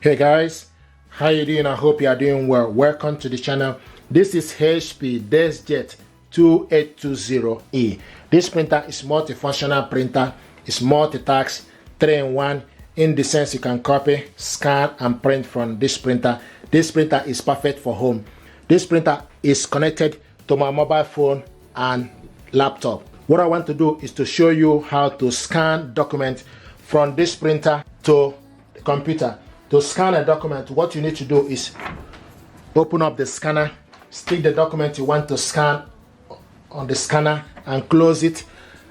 Hey guys, how you doing? I hope you are doing well. Welcome to the channel. This is HP Deskjet 2820E. This printer is multifunctional printer. It's multitask, 3-in-1, in the sense you can copy, scan and print from this printer. This printer is perfect for home. This printer is connected to my mobile phone and laptop. What I want to do is to show you how to scan document from this printer to the computer. To scan a document, what you need to do is open up the scanner, stick the document you want to scan on the scanner and close it.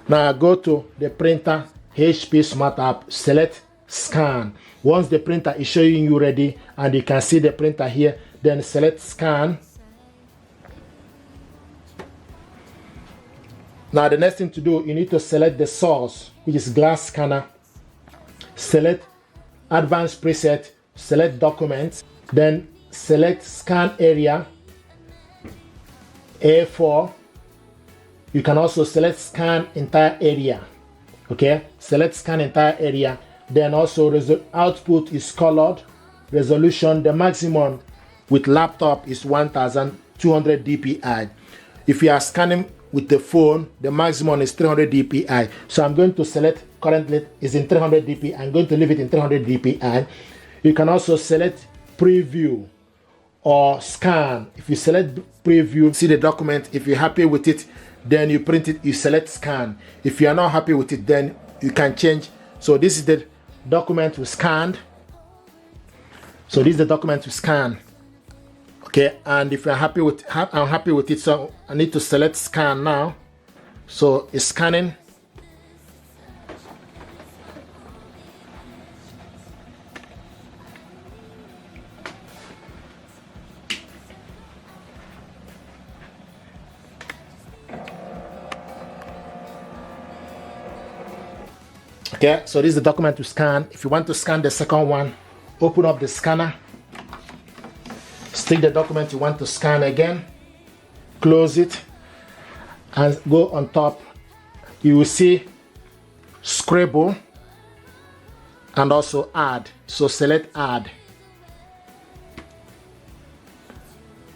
Now go to the printer, HP Smart App, select scan. Once the printer is showing you ready and you can see the printer here, then select scan. Now the next thing to do, you need to select the source, which is glass scanner. Select advanced preset, select documents, then select scan area A4. You can also select scan entire area. Okay, select scan entire area. Then also output is colored. Resolution, the maximum with laptop is 1200 dpi. If you are scanning with the phone, the maximum is 300 dpi. So I'm going to select, currently is in 300 dpi. I'm going to leave it in 300 dpi. You can also select preview or scan. If you select preview, see the document. If you're happy with it, then you print it, you select scan. If you are not happy with it, then you can change. So this is the document we scanned. So this is the document we scan. Okay, and if you're happy with, I'm happy with it, so I need to select scan now. So it's scanning. Okay, so this is the document to scan. If you want to scan the second one, open up the scanner, stick the document you want to scan again, close it, and go on top. You will see scribble and also add. So select add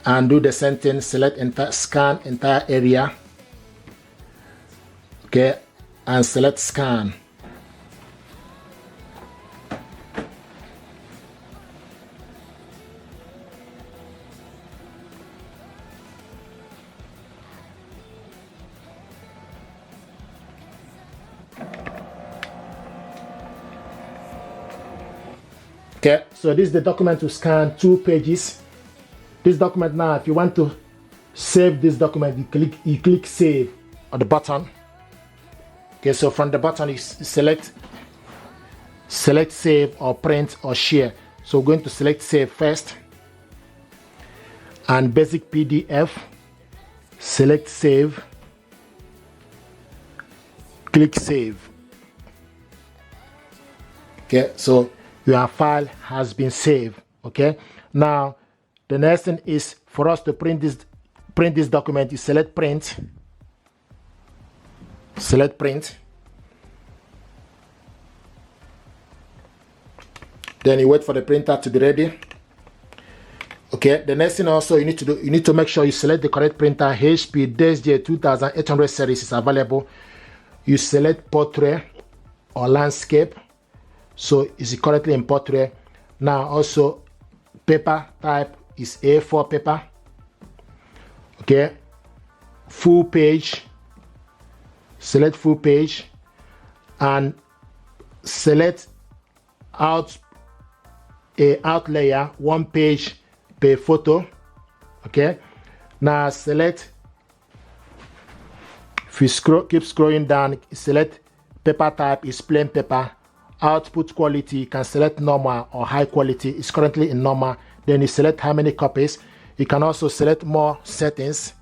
and do the same thing. Select scan entire area. Okay, and select scan. Okay, so this is the document to scan, 2 pages. This document now, if you want to save this document, you click save on the button. Okay, so from the button you select save or print or share. So we're going to select save first. And basic PDF, select save, click save. Okay, so your file has been saved. Okay, now the next thing is for us to print this document. You select print, then you wait for the printer to be ready. Okay, the next thing also you need to do, you need to make sure you select the correct printer. HP Deskjet 2800 series is available. You select portrait or landscape. So is it currently in portrait? Now also paper type is A4 paper. Okay, full page, select full page and select out layer, 1 page per photo. Okay, now select, if you keep scrolling down, select paper type is plain paper. Output quality, you can select normal or high quality. It's currently in normal. Then you select how many copies. You can also select more settings.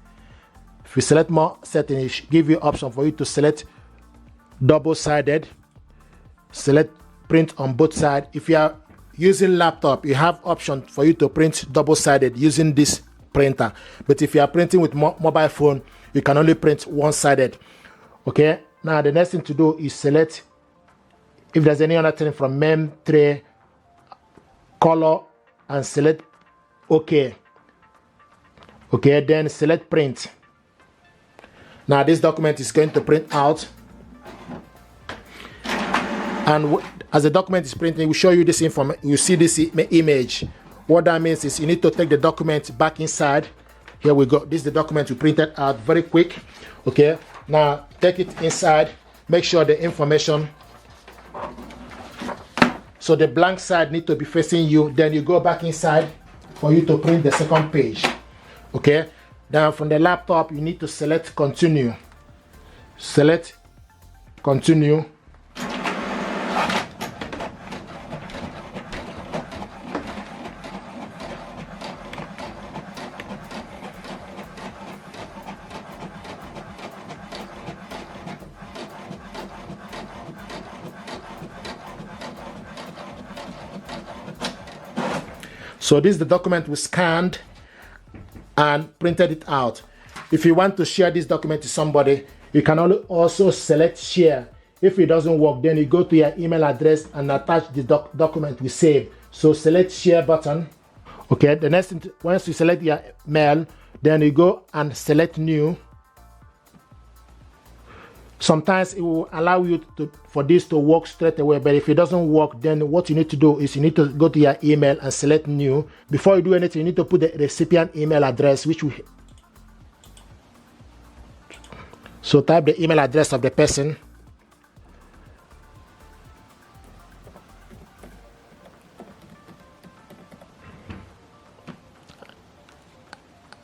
If you select more settings, it give you option for you to select double-sided. Select print on both sides. If you are using laptop, you have option for you to print double-sided using this printer. But if you are printing with mobile phone, you can only print one-sided. Okay, now the next thing to do is select if there's any other thing from mem tray color and select OK. Okay, then select print. Now this document is going to print out, and as the document is printing, it will show you this information. You see this image. What that means is you need to take the document back inside. Here we go. This is the document we printed out, very quick. Okay, now take it inside. Make sure the information, so the blank side need to be facing you. Then you go back inside for you to print the second page. Okay, then from the laptop you need to select continue. Select continue. So this is the document we scanned and printed it out. If you want to share this document to somebody, you can also select share. If it doesn't work, then you go to your email address and attach the document we saved. So select share button. Okay, the next thing, once you select your mail, then you go and select new. Sometimes it will allow you for this to work straight away, but if it doesn't work, then what you need to do is you need to go to your email and select new. Before you do anything, you need to put the recipient email address, so type the email address of the person.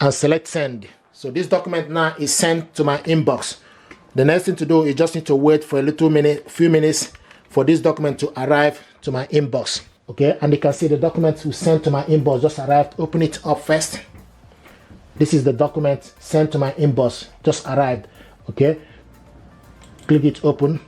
And select send. So this document now is sent to my inbox. The next thing to do is just need to wait for few minutes for this document to arrive to my inbox. Okay, and you can see the document we sent to my inbox just arrived. Open it up first. This is the document sent to my inbox, just arrived. Okay, click it open.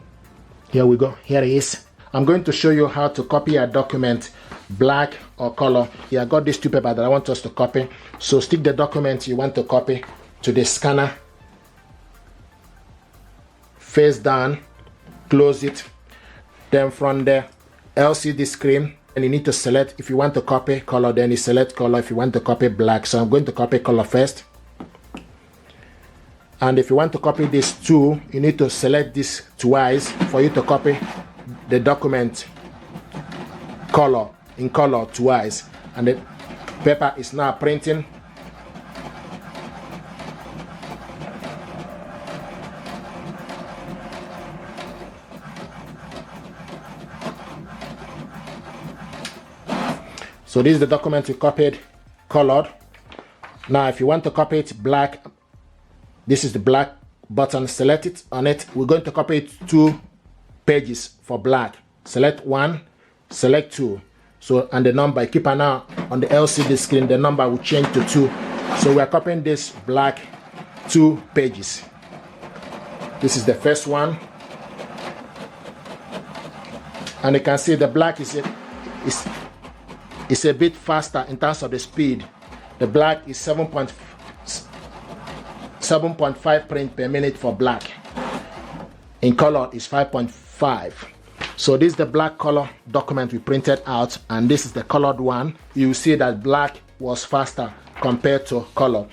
Here we go. Here it is. I'm going to show you how to copy a document, black or color. Here I got these two papers that I want us to copy. So stick the document you want to copy to the scanner. Face down, close it. Then from the LCD screen, and you need to select, if you want to copy color, then you select color. If you want to copy black, so I'm going to copy color first. And if you want to copy this too, you need to select this twice for you to copy the document color in color twice. And the paper is now printing. So this is the document you copied, colored. Now if you want to copy it black, this is the black button. Select it on it. We're going to copy it 2 pages for black. Select 1, select 2. So, and the number, keep an eye on the LCD screen, the number will change to 2. So we are copying this black 2 pages. This is the first one. And you can see the black is a bit faster in terms of the speed. The black is 7.5 print per minute for black. In color is 5.5. So this is the black color document we printed out, and this is the colored one. You see that black was faster compared to color.